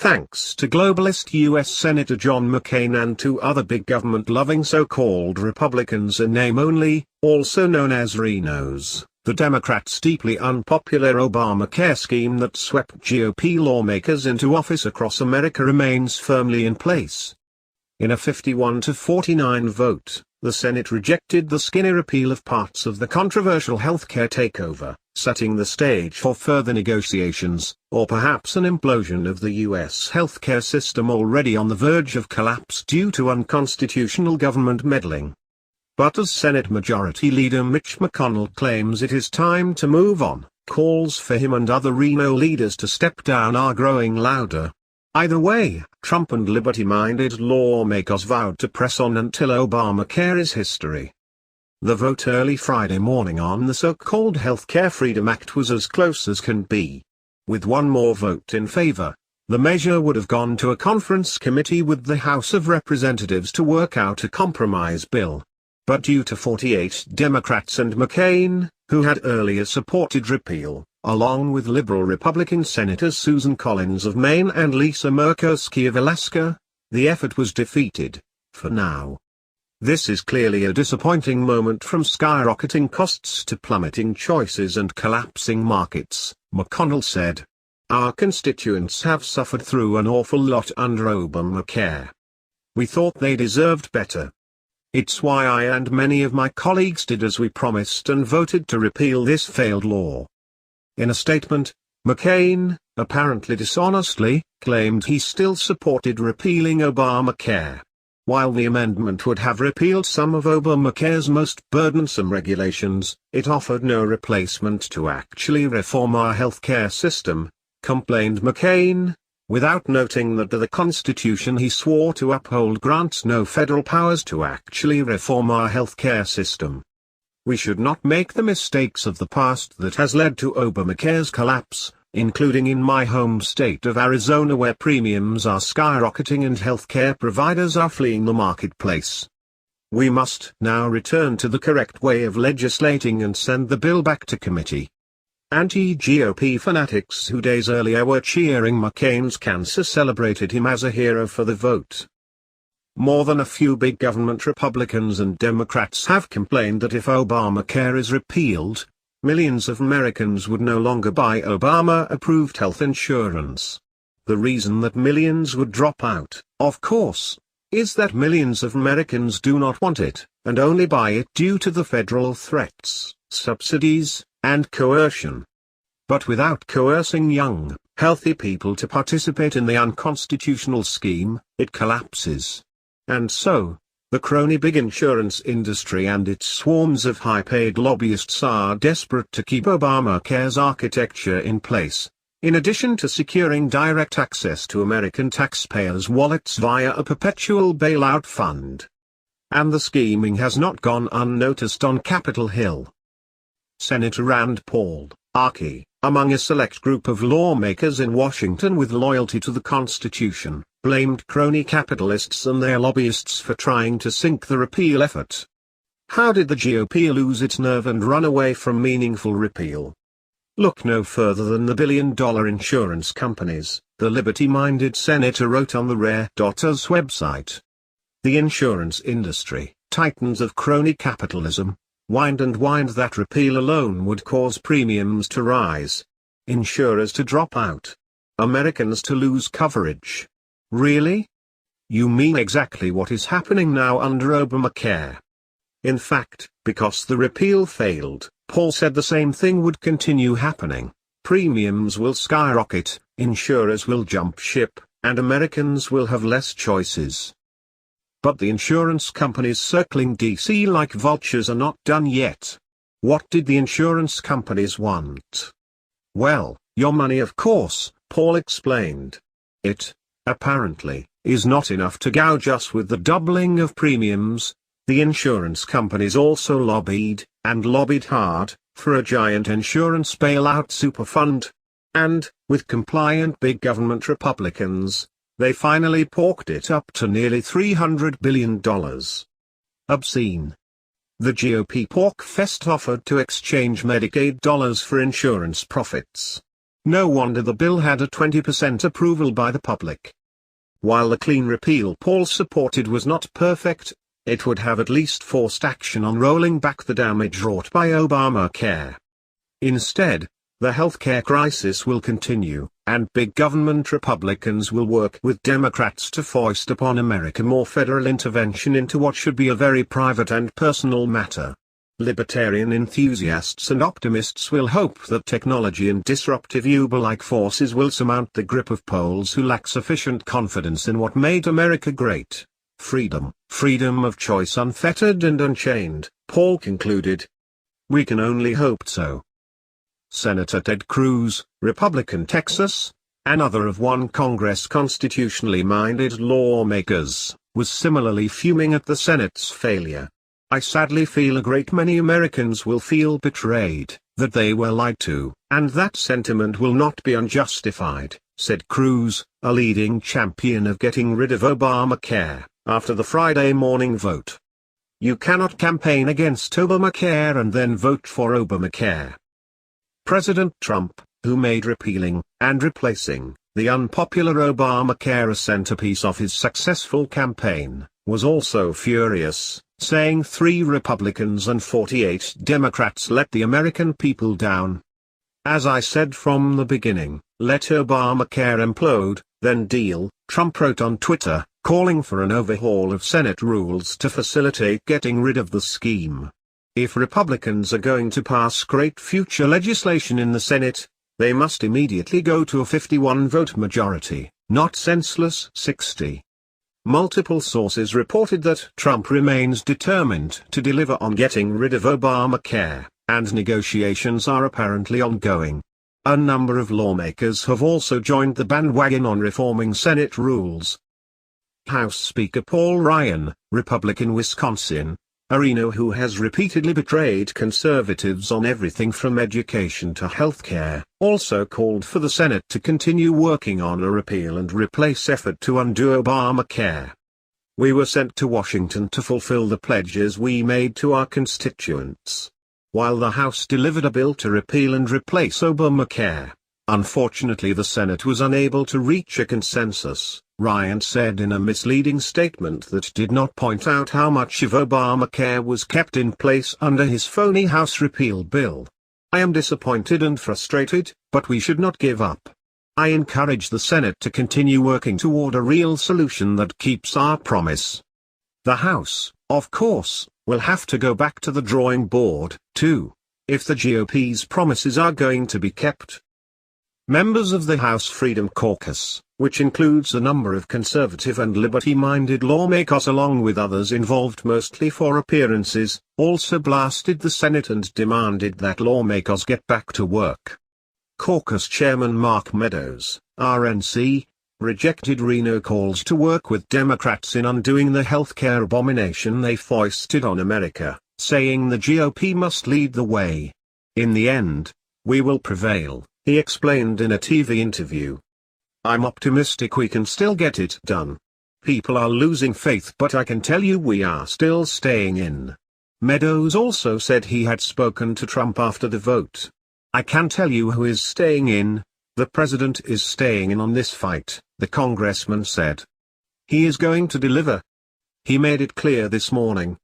thanks to globalist U.S. Senator John McCain and two other big government-loving so-called Republicans in name only, also known as RINOs. The Democrats' deeply unpopular Obamacare scheme that swept GOP lawmakers into office across America remains firmly in place. In a 51-49 vote, the Senate rejected the skinny repeal of parts of the controversial healthcare takeover, setting the stage for further negotiations, or perhaps an implosion of the U.S. healthcare system already on the verge of collapse due to unconstitutional government meddling. But as Senate Majority Leader Mitch McConnell claims it is time to move on, calls for him and other RINO leaders to step down are growing louder. Either way, Trump and liberty-minded lawmakers vowed to press on until Obamacare is history. The vote early Friday morning on the so-called Healthcare Freedom Act was as close as can be. With one more vote in favor, the measure would have gone to a conference committee with the House of Representatives to work out a compromise bill. But due to 48 Democrats and McCain, who had earlier supported repeal, along with liberal Republican Senators Susan Collins of Maine and Lisa Murkowski of Alaska, the effort was defeated, for now. This is clearly a disappointing moment from skyrocketing costs to plummeting choices and collapsing markets, McConnell said. Our constituents have suffered through an awful lot under Obamacare. We thought they deserved better. It's why I and many of my colleagues did as we promised and voted to repeal this failed law. In a statement, McCain, apparently dishonestly, claimed he still supported repealing Obamacare. While the amendment would have repealed some of Obamacare's most burdensome regulations, it offered no replacement to actually reform our healthcare system, complained McCain, without noting that the Constitution he swore to uphold grants no federal powers to actually reform our healthcare system. We should not make the mistakes of the past that has led to Obamacare's collapse, including in my home state of Arizona where premiums are skyrocketing and healthcare providers are fleeing the marketplace. We must now return to the correct way of legislating and send the bill back to committee. Anti-GOP fanatics who days earlier were cheering McCain's cancer celebrated him as a hero for the vote. More than a few big government Republicans and Democrats have complained that if Obamacare is repealed, millions of Americans would no longer buy Obama-approved health insurance. The reason that millions would drop out, of course, is that millions of Americans do not want it, and only buy it due to the federal threats, subsidies, and coercion. But without coercing young, healthy people to participate in the unconstitutional scheme, it collapses. And so, the crony big insurance industry and its swarms of high-paid lobbyists are desperate to keep Obamacare's architecture in place, in addition to securing direct access to American taxpayers' wallets via a perpetual bailout fund. And the scheming has not gone unnoticed on Capitol Hill. Senator Rand Paul, RK, among a select group of lawmakers in Washington with loyalty to the Constitution, blamed crony capitalists and their lobbyists for trying to sink the repeal effort. How did the GOP lose its nerve and run away from meaningful repeal? Look no further than the billion-dollar insurance companies, the liberty-minded senator wrote on the Rare.us website. The insurance industry, titans of crony capitalism, whined and whined that repeal alone would cause premiums to rise, insurers to drop out, Americans to lose coverage. Really? You mean exactly what is happening now under Obamacare? In fact, because the repeal failed, Paul said the same thing would continue happening. Premiums will skyrocket, insurers will jump ship, and Americans will have less choices. But the insurance companies circling DC like vultures are not done yet. What did the insurance companies want? Well, your money of course, Paul explained. It, apparently, is not enough to gouge us with the doubling of premiums. The insurance companies also lobbied, and lobbied hard, for a giant insurance bailout superfund. And, with compliant big government Republicans, they finally porked it up to nearly $300 billion. Obscene. The GOP pork fest offered to exchange Medicaid dollars for insurance profits. No wonder the bill had a 20% approval by the public. While the clean repeal Paul supported was not perfect, it would have at least forced action on rolling back the damage wrought by Obamacare. Instead, the healthcare crisis will continue, and big government Republicans will work with Democrats to foist upon America more federal intervention into what should be a very private and personal matter. Libertarian enthusiasts and optimists will hope that technology and disruptive Uber-like forces will surmount the grip of Poles who lack sufficient confidence in what made America great. Freedom of choice unfettered and unchained, Paul concluded. We can only hope so. Senator Ted Cruz, Republican Texas, another of one Congress constitutionally minded lawmakers, was similarly fuming at the Senate's failure. I sadly feel a great many Americans will feel betrayed, that they were lied to, and that sentiment will not be unjustified, said Cruz, a leading champion of getting rid of Obamacare, after the Friday morning vote. You cannot campaign against Obamacare and then vote for Obamacare. President Trump, who made repealing and replacing the unpopular Obamacare a centerpiece of his successful campaign, was also furious, saying 3 Republicans and 48 Democrats let the American people down. As I said from the beginning, let Obamacare implode, then deal, Trump wrote on Twitter, calling for an overhaul of Senate rules to facilitate getting rid of the scheme. If Republicans are going to pass great future legislation in the Senate, they must immediately go to a 51-vote majority, not senseless 60. Multiple sources reported that Trump remains determined to deliver on getting rid of Obamacare, and negotiations are apparently ongoing. A number of lawmakers have also joined the bandwagon on reforming Senate rules. House Speaker Paul Ryan, Republican Wisconsin, a RINO who has repeatedly betrayed conservatives on everything from education to healthcare, also called for the Senate to continue working on a repeal and replace effort to undo Obamacare. We were sent to Washington to fulfill the pledges we made to our constituents. While the House delivered a bill to repeal and replace Obamacare, unfortunately the Senate was unable to reach a consensus, Ryan said in a misleading statement that did not point out how much of Obamacare was kept in place under his phony House repeal bill. I am disappointed and frustrated, but we should not give up. I encourage the Senate to continue working toward a real solution that keeps our promise. The House, of course, will have to go back to the drawing board, too, if the GOP's promises are going to be kept. Members of the House Freedom Caucus, which includes a number of conservative and liberty-minded lawmakers along with others involved mostly for appearances, also blasted the Senate and demanded that lawmakers get back to work. Caucus Chairman Mark Meadows, RNC, rejected RINO calls to work with Democrats in undoing the healthcare abomination they foisted on America, saying the GOP must lead the way. In the end, we will prevail, he explained in a TV interview. I'm optimistic we can still get it done. People are losing faith, but I can tell you we are still staying in. Meadows also said he had spoken to Trump after the vote. I can tell you who is staying in. The president is staying in on this fight, the congressman said. He is going to deliver. He made it clear this morning.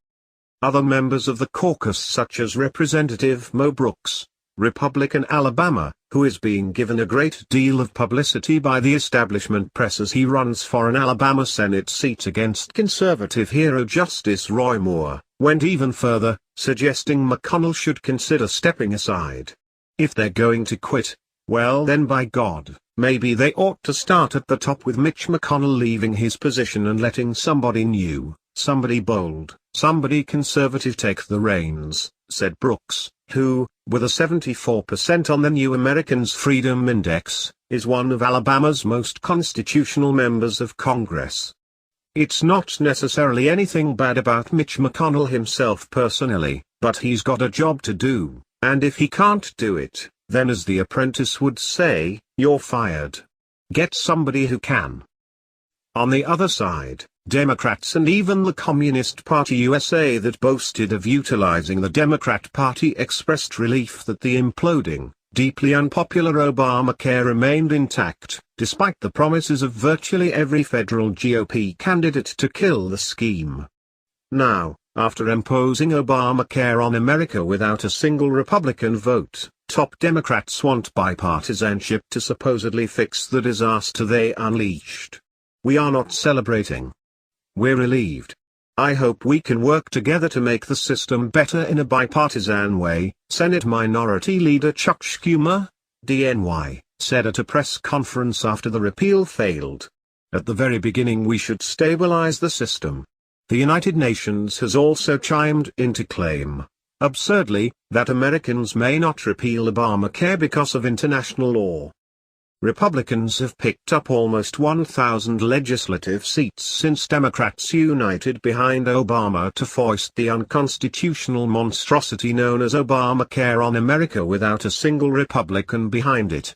Other members of the caucus such as Representative Mo Brooks, Republican Alabama, who is being given a great deal of publicity by the establishment press as he runs for an Alabama Senate seat against conservative hero Justice Roy Moore, went even further, suggesting McConnell should consider stepping aside. If they're going to quit, well then by God, maybe they ought to start at the top with Mitch McConnell leaving his position and letting somebody new, somebody bold, somebody conservative take the reins, said Brooks, who, with a 74% on the New Americans Freedom Index, is one of Alabama's most constitutional members of Congress. It's not necessarily anything bad about Mitch McConnell himself personally, but he's got a job to do, and if he can't do it, then as The Apprentice would say, you're fired. Get somebody who can. On the other side, Democrats and even the Communist Party USA that boasted of utilizing the Democrat Party expressed relief that the imploding, deeply unpopular Obamacare remained intact, despite the promises of virtually every federal GOP candidate to kill the scheme. Now, after imposing Obamacare on America without a single Republican vote, top Democrats want bipartisanship to supposedly fix the disaster they unleashed. We are not celebrating. We're relieved. I hope we can work together to make the system better in a bipartisan way, Senate Minority Leader Chuck Schumer, DNY, said at a press conference after the repeal failed. At the very beginning we should stabilize the system. The United Nations has also chimed in to claim, absurdly, that Americans may not repeal Obamacare because of international law. Republicans have picked up almost 1,000 legislative seats since Democrats united behind Obama to foist the unconstitutional monstrosity known as Obamacare on America without a single Republican behind it.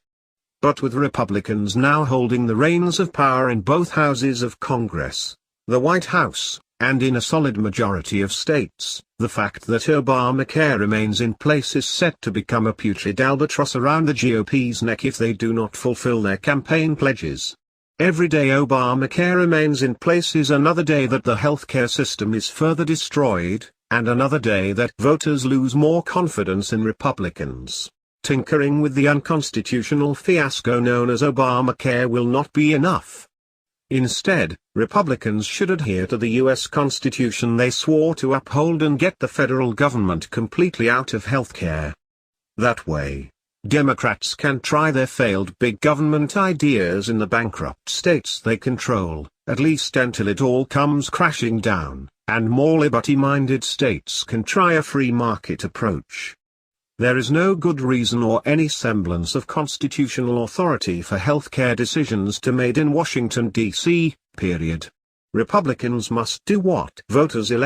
But with Republicans now holding the reins of power in both houses of Congress, the White House, and in a solid majority of states, the fact that Obamacare remains in place is set to become a putrid albatross around the GOP's neck if they do not fulfill their campaign pledges. Every day Obamacare remains in place is another day that the healthcare system is further destroyed, and another day that voters lose more confidence in Republicans. Tinkering with the unconstitutional fiasco known as Obamacare will not be enough. Instead, Republicans should adhere to the U.S. Constitution they swore to uphold and get the federal government completely out of healthcare. That way, Democrats can try their failed big government ideas in the bankrupt states they control, at least until it all comes crashing down, and more liberty-minded states can try a free market approach. There is no good reason or any semblance of constitutional authority for healthcare decisions to be made in Washington, D.C., period. Republicans must do what voters elect